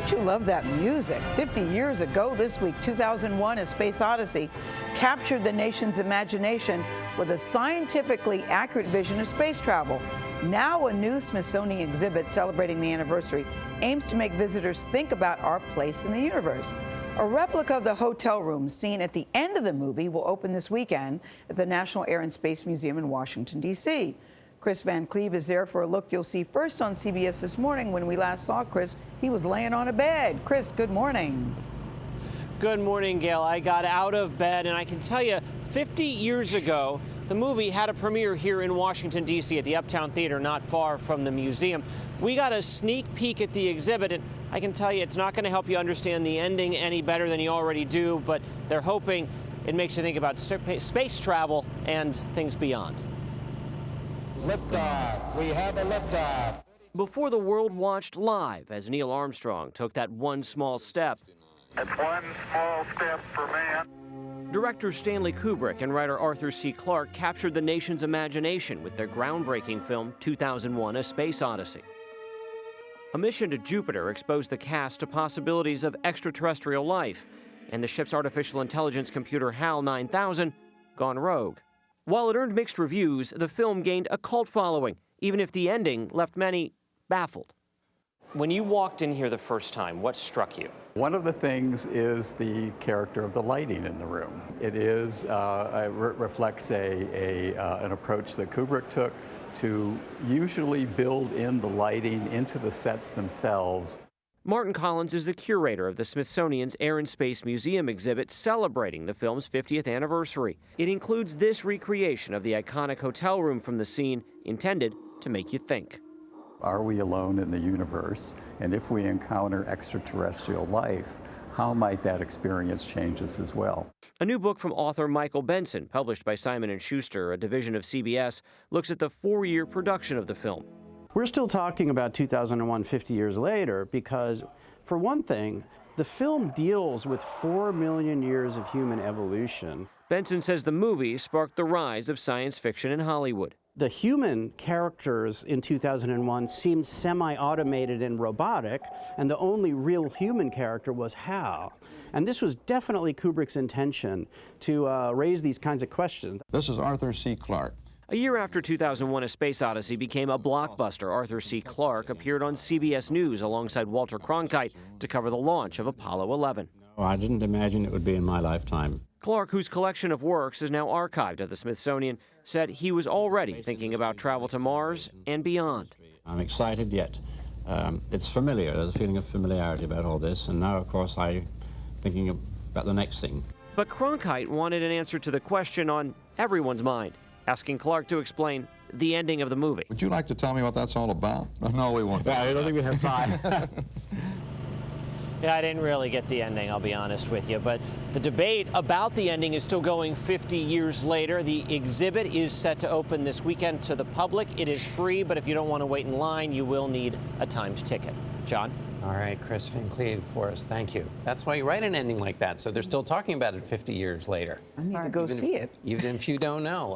Don't you love that music? 50 years ago this week, 2001, A Space Odyssey captured the nation's imagination with a scientifically accurate vision of space travel. Now a new Smithsonian exhibit celebrating the anniversary aims to make visitors think about our place in the universe. A replica of the hotel room seen at the end of the movie will open this weekend at the National Air and Space Museum in Washington, D.C. Kris Van Cleave is there for a look you'll see first on CBS This Morning. When we last saw Kris, he was laying on a bed. Kris, good morning. Good morning, Gayle. I got out of bed, and I can tell you, 50 years ago, the movie had a premiere here in Washington, D.C. at the Uptown Theater, not far from the museum. We got a sneak peek at the exhibit, and I can tell you it's not going to help you understand the ending any better than you already do, but they're hoping it makes you think about space travel and things beyond. Liftoff. We have a liftoff. Before the world watched live as Neil Armstrong took that one small step. It's one small step for man. Director Stanley Kubrick and writer Arthur C. Clarke captured the nation's imagination with their groundbreaking film 2001: A Space Odyssey. A mission to Jupiter exposed the cast to possibilities of extraterrestrial life, and the ship's artificial intelligence computer HAL 9000 gone rogue. While it earned mixed reviews, the film gained a cult following, even if the ending left many baffled. When you walked in here the first time, what struck you? One of the things is the character of the lighting in the room. It reflects an approach that Kubrick took to usually build in the lighting into the sets themselves. Martin Collins is the curator of the Smithsonian's Air and Space Museum exhibit celebrating the film's 50th anniversary. It includes this recreation of the iconic hotel room from the scene, intended to make you think. Are we alone in the universe? And if we encounter extraterrestrial life, how might that experience change us as well? A new book from author Michael Benson, published by Simon & Schuster, a division of CBS, looks at the 4-year production of the film. We're still talking about 2001, 50 years later, because, for one thing, the film deals with 4 million years of human evolution. Benson says the movie sparked the rise of science fiction in Hollywood. The human characters in 2001 seemed semi-automated and robotic, and the only real human character was Hal. And this was definitely Kubrick's intention to raise these kinds of questions. This is Arthur C. Clarke. A year after 2001: A Space Odyssey became a blockbuster, Arthur C. Clarke appeared on CBS News alongside Walter Cronkite to cover the launch of Apollo 11. Oh, I didn't imagine it would be in my lifetime. Clarke, whose collection of works is now archived at the Smithsonian, said he was already thinking about travel to Mars and beyond. I'm excited yet. It's familiar. There's a feeling of familiarity about all this, and now, of course, I'm thinking about the next thing. But Cronkite wanted an answer to the question on everyone's mind, asking Clarke to explain the ending of the movie. Would you like to tell me what that's all about? No, we won't. I don't think we have time. Yeah, I didn't really get the ending, I'll be honest with you, but the debate about the ending is still going 50 years later. The exhibit is set to open this weekend to the public. It is free, but if you don't want to wait in line, you will need a timed ticket. John? All right, Kris Van Cleave for us. Thank you. That's why you write an ending like that, so they're still talking about it 50 years later. I need to go see it. Even if you don't know.